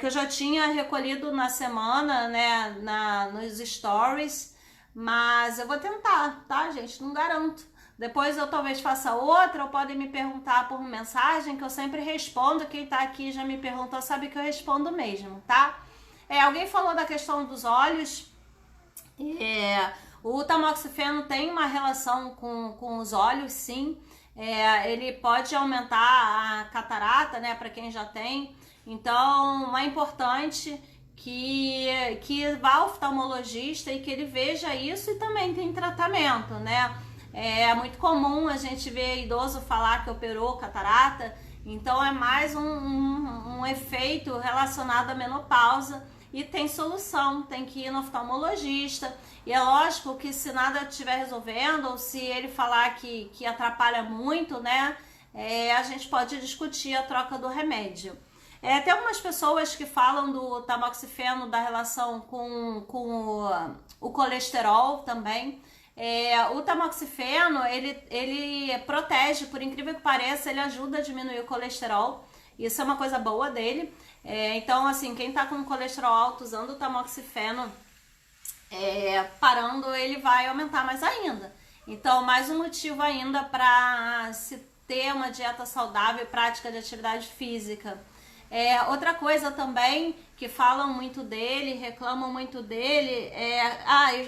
que eu já tinha recolhido na semana, né, nos stories, mas eu vou tentar, tá, gente? Não garanto. Depois eu talvez faça outra, ou podem me perguntar por mensagem, que eu sempre respondo. Quem tá aqui já me perguntou, sabe que eu respondo mesmo, tá? Alguém falou da questão dos olhos. O tamoxifeno tem uma relação com os olhos, sim. Ele pode aumentar a catarata, né, para quem já tem. Então, é importante que vá ao oftalmologista e que ele veja isso, e também tem tratamento, né? É muito comum a gente ver idoso falar que operou catarata, então é mais um efeito relacionado à menopausa e tem solução, tem que ir no oftalmologista. E é lógico que se nada estiver resolvendo, ou se ele falar que atrapalha muito, né, a gente pode discutir a troca do remédio. Tem algumas pessoas que falam do tamoxifeno, da relação com o colesterol também. O tamoxifeno, ele protege, por incrível que pareça, ele ajuda a diminuir o colesterol. Isso é uma coisa boa dele. Então, assim, quem tá com colesterol alto usando o tamoxifeno, parando, ele vai aumentar mais ainda. Então, mais um motivo ainda para se ter uma dieta saudável e prática de atividade física. Outra coisa também que falam muito dele, reclamam muito dele,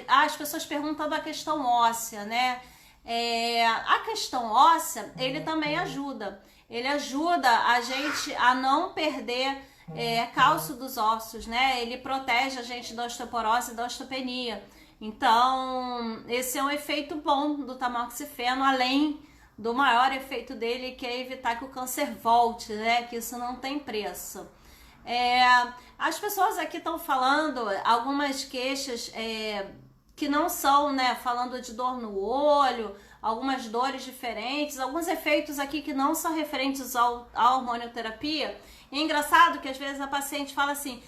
as pessoas perguntam da questão óssea, né? A questão óssea, ele também ajuda. Ele ajuda a gente a não perder cálcio dos ossos, né? Ele protege a gente da osteoporose e da osteopenia. Então, esse é um efeito bom do tamoxifeno, além do maior efeito dele, que é evitar que o câncer volte, né? Que isso não tem preço. As pessoas aqui estão falando algumas queixas que não são, né? Falando de dor no olho, algumas dores diferentes, alguns efeitos aqui que não são referentes à hormonioterapia. E é engraçado que às vezes a paciente fala assim,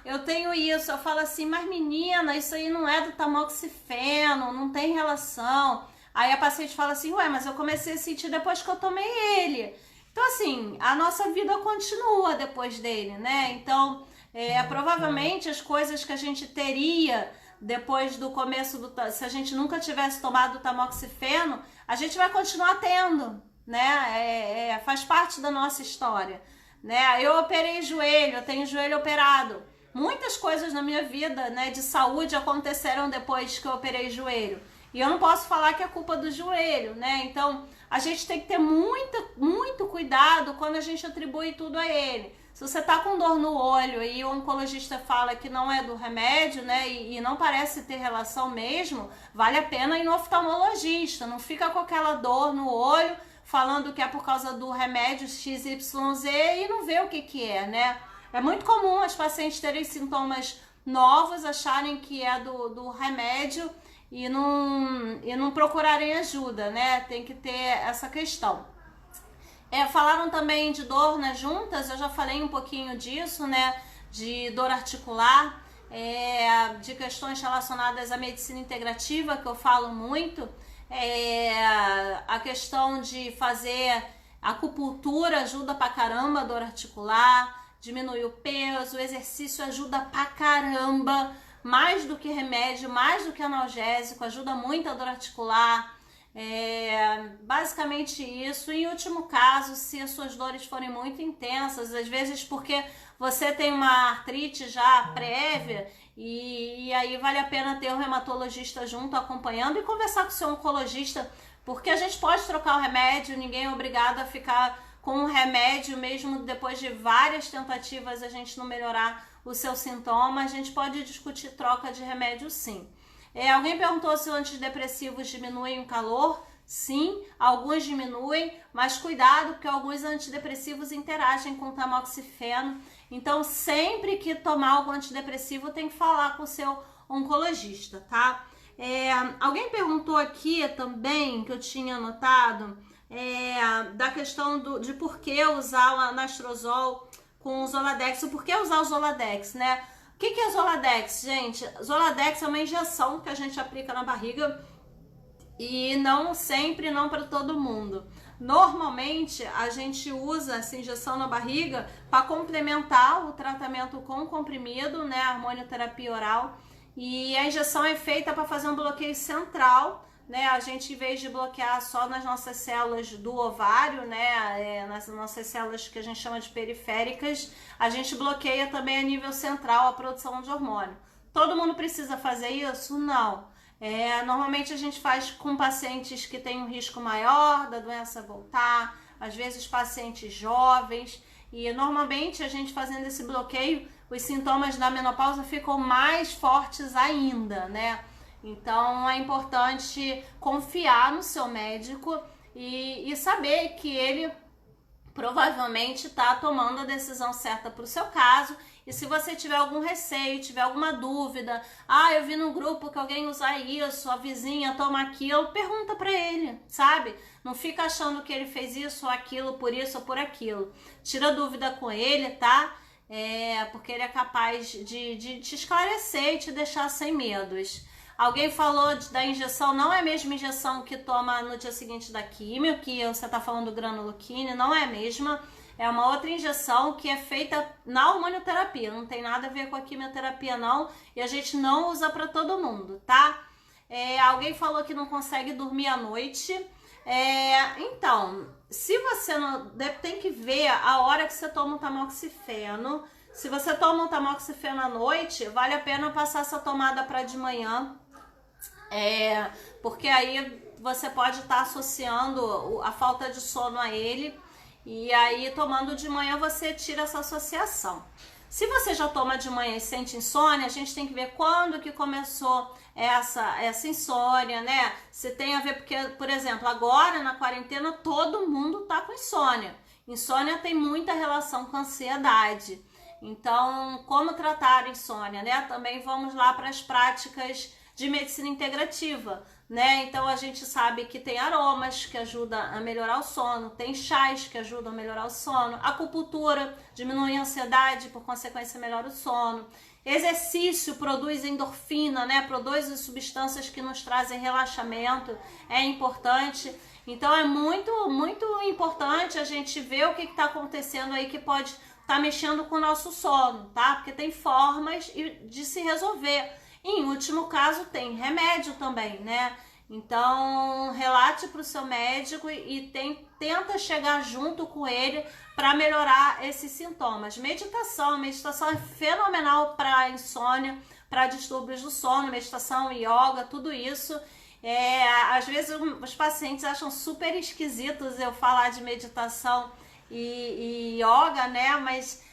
eu tenho isso. Eu falo assim, mas menina, isso aí não é do tamoxifeno, não tem relação. Aí a paciente fala assim, mas eu comecei a sentir depois que eu tomei ele. Então, assim, a nossa vida continua depois dele, né? Então, provavelmente as coisas que a gente teria depois do começo se a gente nunca tivesse tomado o tamoxifeno, a gente vai continuar tendo, né? Faz parte da nossa história, né? Eu operei joelho, eu tenho joelho operado. Muitas coisas na minha vida, né, de saúde aconteceram depois que eu operei joelho. E eu não posso falar que é culpa do joelho, né? Então, a gente tem que ter muito cuidado quando a gente atribui tudo a ele. Se você tá com dor no olho e o oncologista fala que não é do remédio, né, e não parece ter relação mesmo, vale a pena ir no oftalmologista. Não fica com aquela dor no olho falando que é por causa do remédio XYZ e não vê o que é, né? É muito comum as pacientes terem sintomas novos, acharem que é do remédio não procurarem ajuda, né? Tem que ter essa questão. Falaram também de dor nas juntas, eu já falei um pouquinho disso, né? De dor articular, de questões relacionadas à medicina integrativa, que eu falo muito, a questão de fazer acupuntura ajuda pra caramba a dor articular, diminui o peso, o exercício ajuda pra caramba, mais do que remédio, mais do que analgésico, ajuda muito a dor articular. Basicamente isso. Em último caso, se as suas dores forem muito intensas, às vezes porque você tem uma artrite já prévia, e aí vale a pena ter um reumatologista junto acompanhando e conversar com o seu oncologista, porque a gente pode trocar o remédio, ninguém é obrigado a ficar com o remédio, mesmo depois de várias tentativas a gente não melhorar o seu sintoma, a gente pode discutir troca de remédio sim. Alguém perguntou se os antidepressivos diminuem o calor. Sim, alguns diminuem, mas cuidado, porque alguns antidepressivos interagem com o tamoxifeno. Então, sempre que tomar algum antidepressivo, tem que falar com o seu oncologista, tá? Alguém perguntou aqui também, que eu tinha anotado, da questão de por que usar o anastrozol com o Zoladex, o por que usar o Zoladex, né? O que é Zoladex, gente? Zoladex é uma injeção que a gente aplica na barriga e não sempre, não para todo mundo. Normalmente, a gente usa essa injeção na barriga para complementar o tratamento com comprimido, né? A hormonioterapia oral. E a injeção é feita para fazer um bloqueio central, né? A gente, em vez de bloquear só nas nossas células do ovário, né? Nas nossas células que a gente chama de periféricas, a gente bloqueia também a nível central a produção de hormônio. Todo mundo precisa fazer isso? Não. Normalmente a gente faz com pacientes que têm um risco maior da doença voltar, às vezes pacientes jovens, e normalmente a gente fazendo esse bloqueio, os sintomas da menopausa ficam mais fortes ainda, né? Então é importante confiar no seu médico e saber que ele provavelmente está tomando a decisão certa para o seu caso. E se você tiver algum receio, tiver alguma dúvida, eu vi no grupo que alguém usa isso, a vizinha toma aquilo, pergunta para ele, sabe? Não fica achando que ele fez isso ou aquilo, por isso ou por aquilo. Tira dúvida com ele, tá? Porque ele é capaz de te esclarecer e te deixar sem medos. Alguém falou da injeção, não é a mesma injeção que toma no dia seguinte da químio, que você tá falando do granuloquine, não é a mesma. É uma outra injeção que é feita na hormonioterapia, não tem nada a ver com a quimioterapia não, e a gente não usa para todo mundo, tá? Alguém falou que não consegue dormir à noite. Então, se você não... tem que ver a hora que você toma o tamoxifeno. Se você toma o tamoxifeno à noite, vale a pena passar essa tomada para de manhã. Porque aí você pode estar associando a falta de sono a ele, e aí tomando de manhã você tira essa associação. Se você já toma de manhã e sente insônia, a gente tem que ver quando que começou essa insônia, né? Se tem a ver, porque, por exemplo, agora na quarentena todo mundo tá com insônia. Insônia tem muita relação com ansiedade. Então, como tratar a insônia, né? Também vamos lá para as práticas de medicina integrativa, né? Então a gente sabe que tem aromas que ajudam a melhorar o sono, tem chás que ajudam a melhorar o sono, acupuntura diminui a ansiedade, por consequência melhora o sono. Exercício produz endorfina, né? Produz as substâncias que nos trazem relaxamento, é importante. Então é muito, muito importante a gente ver o que está acontecendo aí que pode estar mexendo com o nosso sono, tá? Porque tem formas de se resolver. Em último caso, tem remédio também, né? Então, relate para o seu médico e tenta chegar junto com ele para melhorar esses sintomas. Meditação é fenomenal para insônia, para distúrbios do sono, meditação, yoga, tudo isso. Às vezes os pacientes acham super esquisitos eu falar de meditação e yoga, né? Mas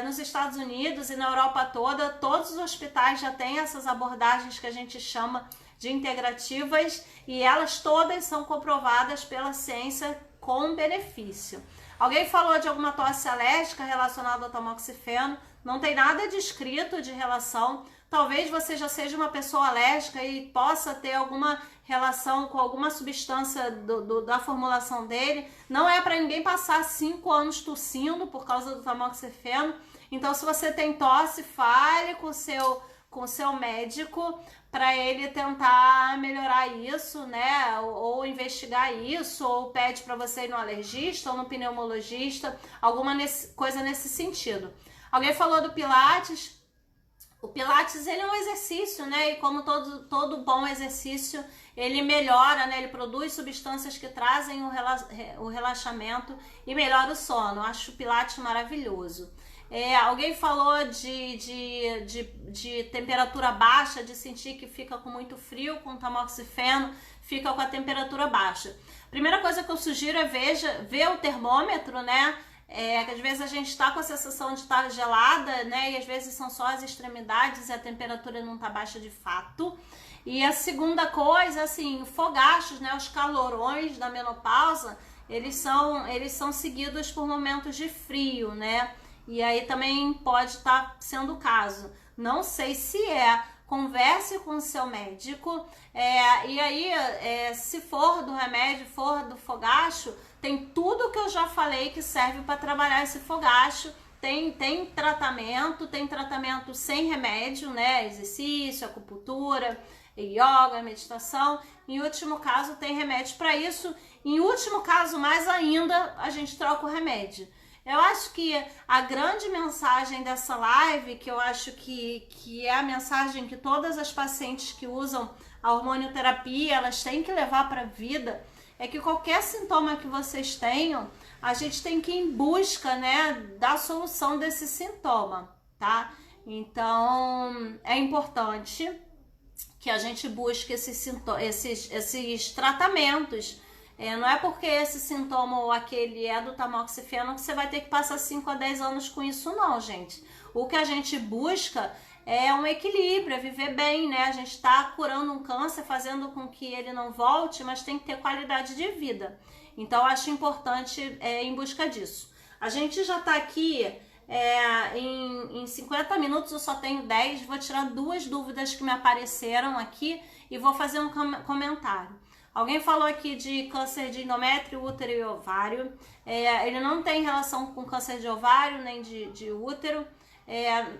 nos Estados Unidos e na Europa toda, todos os hospitais já têm essas abordagens que a gente chama de integrativas, e elas todas são comprovadas pela ciência com benefício. Alguém falou de alguma tosse alérgica relacionada ao tamoxifeno. Não tem nada descrito de relação. Talvez você já seja uma pessoa alérgica e possa ter alguma relação com alguma substância da formulação dele. Não é para ninguém passar 5 anos tossindo por causa do tamoxifeno. Então, se você tem tosse, fale com o seu médico para ele tentar melhorar isso, né? Ou investigar isso, ou pede para você ir no alergista ou no pneumologista, alguma coisa nesse sentido. Alguém falou do Pilates. O Pilates, ele é um exercício, né? E como todo bom exercício, ele melhora, né? Ele produz substâncias que trazem o relaxamento e melhora o sono. Eu acho o Pilates maravilhoso. Alguém falou de temperatura baixa, de sentir que fica com muito frio, com tamoxifeno, fica com a temperatura baixa. Primeira coisa que eu sugiro é ver o termômetro, né? Que às vezes a gente está com a sensação de estar gelada, né? E às vezes são só as extremidades e a temperatura não está baixa de fato. E a segunda coisa, assim, fogachos, né? Os calorões da menopausa, eles são seguidos por momentos de frio, né? E aí também pode estar sendo o caso. Não sei se converse com o seu médico. E aí, se for do remédio, for do fogacho, tem tudo que eu já falei que serve para trabalhar esse fogacho. Tem tratamento sem remédio, né? Exercício, acupuntura, yoga, meditação. Em último caso, tem remédio para isso. Em último caso, mais ainda, a gente troca o remédio. Eu acho que a grande mensagem dessa live, que eu acho que é a mensagem que todas as pacientes que usam a hormonioterapia, elas têm que levar para a vida, é que qualquer sintoma que vocês tenham, a gente tem que ir em busca, né, da solução desse sintoma, tá? Então, é importante que a gente busque esses tratamentos. Não é porque esse sintoma ou aquele é do tamoxifeno que você vai ter que passar 5 a 10 anos com isso, não, gente. O que a gente busca é um equilíbrio, é viver bem, né? A gente está curando um câncer, fazendo com que ele não volte, mas tem que ter qualidade de vida. Então, eu acho importante ir em busca disso. A gente já está aqui em 50 minutos, eu só tenho 10. Vou tirar 2 dúvidas que me apareceram aqui e vou fazer um comentário. Alguém falou aqui de câncer de endométrio, útero e ovário. Ele não tem relação com câncer de ovário nem de útero.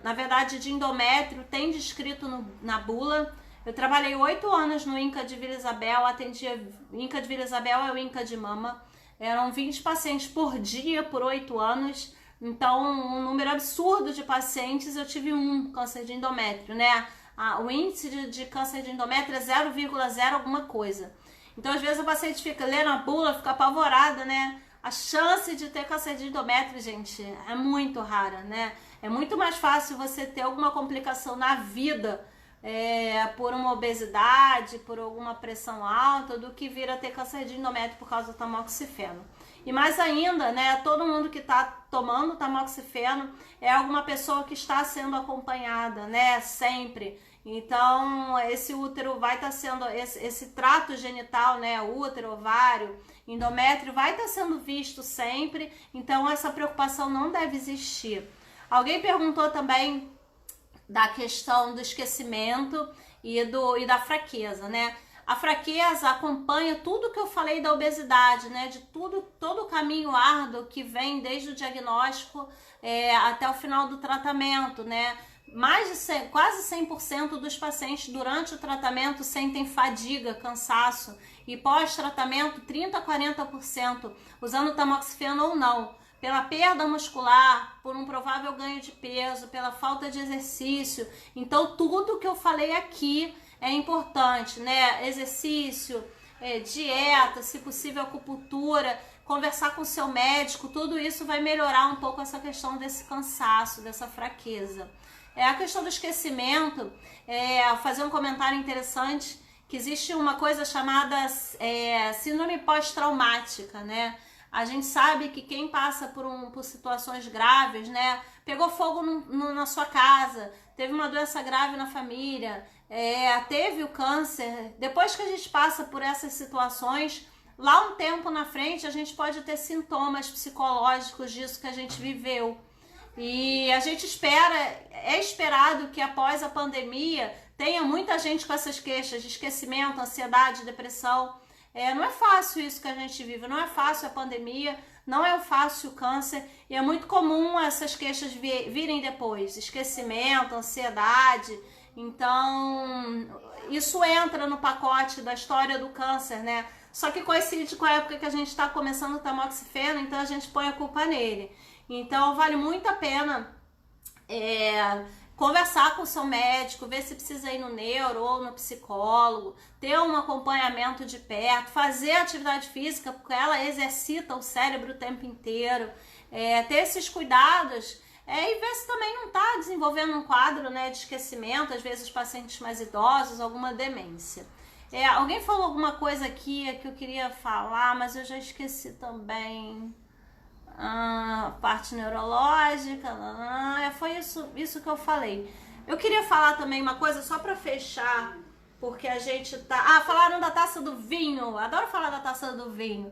Na verdade, de endométrio tem descrito na bula. Eu trabalhei 8 anos no INCA de Vila Isabel, atendia. INCA de Vila Isabel é o INCA de mama. Eram 20 pacientes por dia por 8 anos. Então, um número absurdo de pacientes. Eu tive um câncer de endométrio, né? O índice de câncer de endométrio é 0,0 alguma coisa. Então, às vezes, a paciente fica lendo a bula, fica apavorada, né? A chance de ter câncer de endométrio, gente, é muito rara, né? É muito mais fácil você ter alguma complicação na vida por uma obesidade, por alguma pressão alta, do que vir a ter câncer de endométrio por causa do tamoxifeno. E mais ainda, né? Todo mundo que está tomando tamoxifeno é alguma pessoa que está sendo acompanhada, né? Sempre. Então, esse útero vai estar sendo, esse trato genital, né, útero, ovário, endométrio, vai estar sendo visto sempre, então essa preocupação não deve existir. Alguém perguntou também da questão do esquecimento e da fraqueza, né? A fraqueza acompanha tudo que eu falei da obesidade, né? De todo o caminho árduo que vem desde o diagnóstico até o final do tratamento, né? Quase 100% dos pacientes durante o tratamento sentem fadiga, cansaço, e pós-tratamento 30 a 40% usando tamoxifeno ou não, pela perda muscular, por um provável ganho de peso, pela falta de exercício. Então, tudo que eu falei aqui é importante, né? Exercício, dieta, se possível acupuntura, conversar com o seu médico, tudo isso vai melhorar um pouco essa questão desse cansaço, dessa fraqueza. A questão do esquecimento, fazer um comentário interessante, que existe uma coisa chamada síndrome pós-traumática, né? A gente sabe que quem passa por situações graves, né? Pegou fogo na sua casa, teve uma doença grave na família, teve o câncer. Depois que a gente passa por essas situações, lá um tempo na frente a gente pode ter sintomas psicológicos disso que a gente viveu. E a gente é esperado que após a pandemia tenha muita gente com essas queixas de esquecimento, ansiedade, depressão. Não é fácil isso que a gente vive, não é fácil a pandemia, não é fácil o câncer, e é muito comum essas queixas virem depois, esquecimento, ansiedade. Então, isso entra no pacote da história do câncer, né? Só que coincide com a época que a gente está começando o tamoxifeno, então a gente põe a culpa nele. Então, vale muito a pena conversar com o seu médico, ver se precisa ir no neuro ou no psicólogo, ter um acompanhamento de perto, fazer atividade física, porque ela exercita o cérebro o tempo inteiro, ter esses cuidados e ver se também não está desenvolvendo um quadro, né, de esquecimento, às vezes pacientes mais idosos, alguma demência. Alguém falou alguma coisa aqui que eu queria falar, mas eu já esqueci também. Parte neurológica, foi isso que eu falei. Eu queria falar também uma coisa só para fechar, porque a gente tá... falaram da taça do vinho, adoro falar da taça do vinho.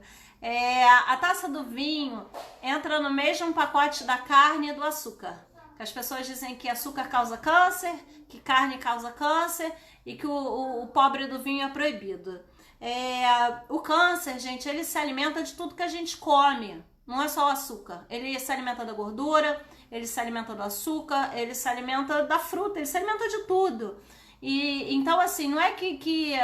A taça do vinho entra no mesmo pacote da carne e do açúcar. As pessoas dizem que açúcar causa câncer, que carne causa câncer e que o pobre do vinho é proibido. O câncer, gente, ele se alimenta de tudo que a gente come. Não é só o açúcar, ele se alimenta da gordura, ele se alimenta do açúcar, ele se alimenta da fruta, ele se alimenta de tudo. E então, assim, não é que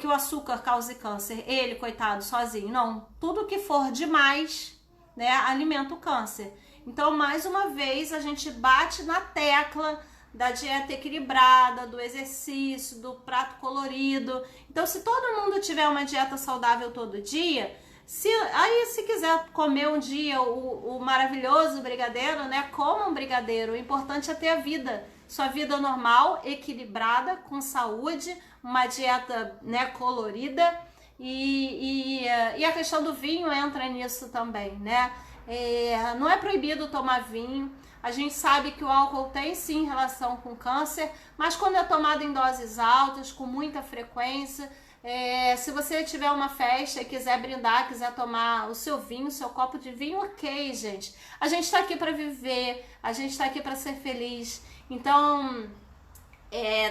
o açúcar cause câncer, ele, coitado, sozinho, não. Tudo que for demais, né, alimenta o câncer. Então, mais uma vez, a gente bate na tecla da dieta equilibrada, do exercício, do prato colorido. Então, se todo mundo tiver uma dieta saudável todo dia... Se quiser comer um dia o maravilhoso brigadeiro, né? Coma um brigadeiro. O importante é ter a vida, sua vida normal, equilibrada, com saúde, uma dieta, né, colorida. E a questão do vinho entra nisso também, né? Não é proibido tomar vinho. A gente sabe que o álcool tem sim relação com câncer, mas quando é tomado em doses altas, com muita frequência... se você tiver uma festa e quiser brindar, quiser tomar o seu vinho, o seu copo de vinho, ok, gente. A gente tá aqui para viver, a gente tá aqui para ser feliz. Então,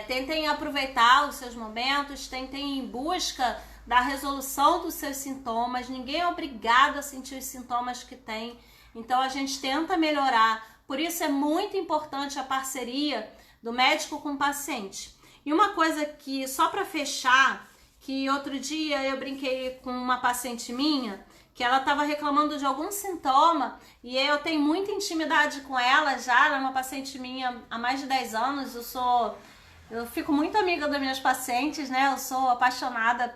tentem aproveitar os seus momentos, tentem ir em busca da resolução dos seus sintomas. Ninguém é obrigado a sentir os sintomas que tem. Então, a gente tenta melhorar. Por isso, é muito importante a parceria do médico com o paciente. E uma coisa que, só para fechar... que outro dia eu brinquei com uma paciente minha, que ela estava reclamando de algum sintoma, e eu tenho muita intimidade com ela já, ela é uma paciente minha há mais de 10 anos, eu fico muito amiga das minhas pacientes, né, eu sou apaixonada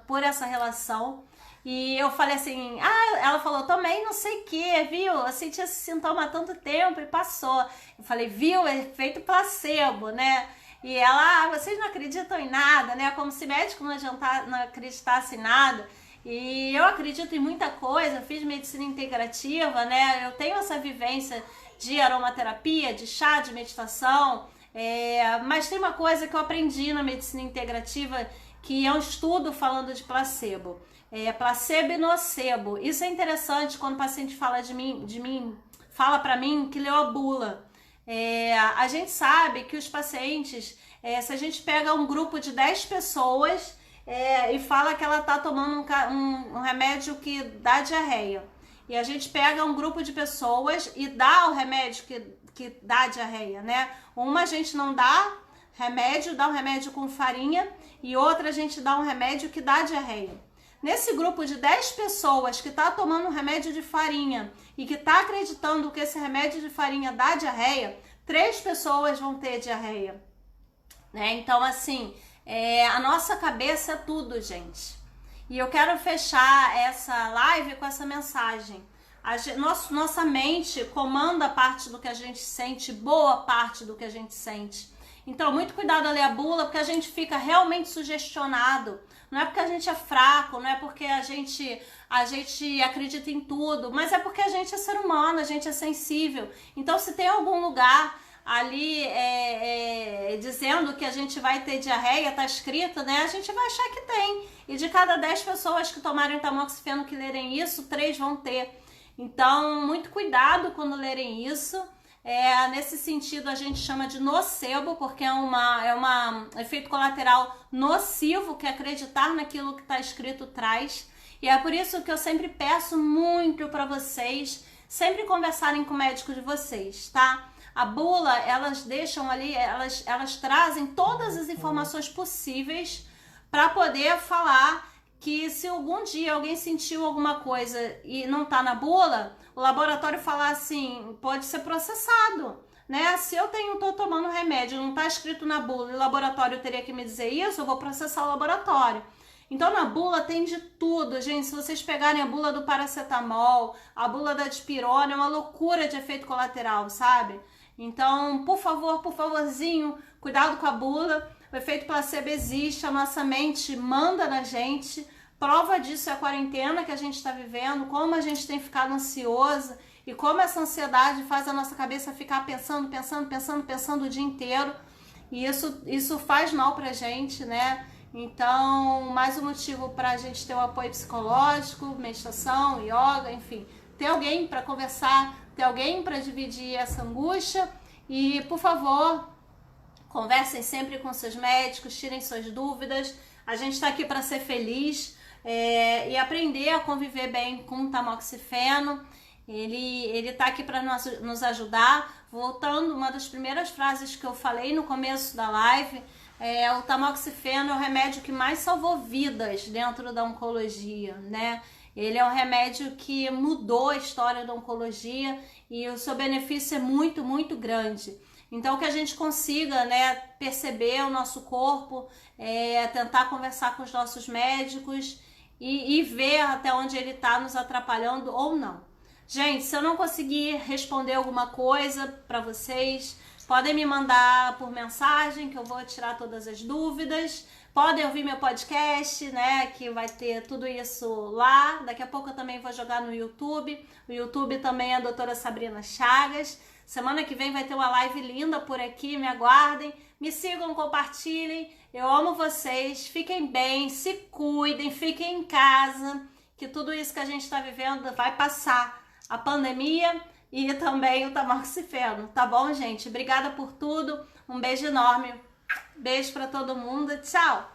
por essa relação, e eu falei assim, ela falou, tomei não sei o que, viu, eu senti esse sintoma há tanto tempo e passou, eu falei, viu, é efeito placebo, né. E ela, vocês não acreditam em nada, né? Como se médico não acreditasse em nada. E eu acredito em muita coisa, fiz medicina integrativa, né? Eu tenho essa vivência de aromaterapia, de chá, de meditação. Mas tem uma coisa que eu aprendi na medicina integrativa, que é um estudo falando de placebo. Placebo e nocebo. Isso é interessante quando o paciente fala fala pra mim que leu a bula. A gente sabe que os pacientes, se a gente pega um grupo de 10 pessoas e fala que ela está tomando um remédio que dá diarreia, e a gente pega um grupo de pessoas e dá o remédio que dá diarreia, né? Uma a gente não dá remédio, dá um remédio com farinha, e outra a gente dá um remédio que dá diarreia. Nesse grupo de 10 pessoas que está tomando um remédio de farinha e que está acreditando que esse remédio de farinha dá diarreia, 3 pessoas vão ter diarreia, né? Então, assim, a nossa cabeça é tudo, gente. E eu quero fechar essa live com essa mensagem. Nossa mente comanda parte do que a gente sente, boa parte do que a gente sente. Então, muito cuidado a ler a bula, porque a gente fica realmente sugestionado. Não é porque a gente é fraco, não é porque a gente acredita em tudo, mas é porque a gente é ser humano, a gente é sensível. Então, se tem algum lugar ali dizendo que a gente vai ter diarreia, tá escrito, né? A gente vai achar que tem. E de cada 10 pessoas que tomarem tamoxifeno que lerem isso, 3 vão ter. Então, muito cuidado quando lerem isso. Nesse sentido, a gente chama de nocebo, porque é um efeito colateral nocivo, que acreditar naquilo que está escrito traz. E é por isso que eu sempre peço muito para vocês sempre conversarem com o médico de vocês, tá? A bula, elas deixam ali, elas trazem todas as informações possíveis para poder falar que se algum dia alguém sentiu alguma coisa e não tá na bula, o laboratório falar assim, pode ser processado, né? Se eu tô tomando remédio, não tá escrito na bula e o laboratório teria que me dizer isso, eu vou processar o laboratório. Então na bula tem de tudo, gente. Se vocês pegarem a bula do paracetamol, a bula da dipirona, é uma loucura de efeito colateral, sabe? Então, por favorzinho, cuidado com a bula. O efeito placebo existe, a nossa mente manda na gente. Prova disso é a quarentena que a gente está vivendo, como a gente tem ficado ansiosa e como essa ansiedade faz a nossa cabeça ficar pensando o dia inteiro. E isso faz mal pra gente, né? Então, mais um motivo para a gente ter um apoio psicológico, meditação, yoga, enfim. Ter alguém para conversar, ter alguém para dividir essa angústia. E, por favor, conversem sempre com seus médicos, tirem suas dúvidas. A gente está aqui para ser feliz e aprender a conviver bem com o tamoxifeno. Ele está aqui para nos ajudar. Voltando, uma das primeiras frases que eu falei no começo da live, o tamoxifeno é o remédio que mais salvou vidas dentro da oncologia, né? Ele é um remédio que mudou a história da oncologia e o seu benefício é muito, muito grande. Então, que a gente consiga, né, perceber o nosso corpo, tentar conversar com os nossos médicos e ver até onde ele está nos atrapalhando ou não. Gente, se eu não conseguir responder alguma coisa para vocês, podem me mandar por mensagem que eu vou tirar todas as dúvidas. Podem ouvir meu podcast, né, que vai ter tudo isso lá. Daqui a pouco eu também vou jogar no YouTube. O YouTube também é a doutora Sabrina Chagas. Semana que vem vai ter uma live linda por aqui, me aguardem. Me sigam, compartilhem. Eu amo vocês. Fiquem bem, se cuidem, fiquem em casa, que tudo isso que a gente está vivendo vai passar. A pandemia e também o tamoxifeno, tá bom, gente? Obrigada por tudo. Um beijo enorme. Beijo para todo mundo. Tchau!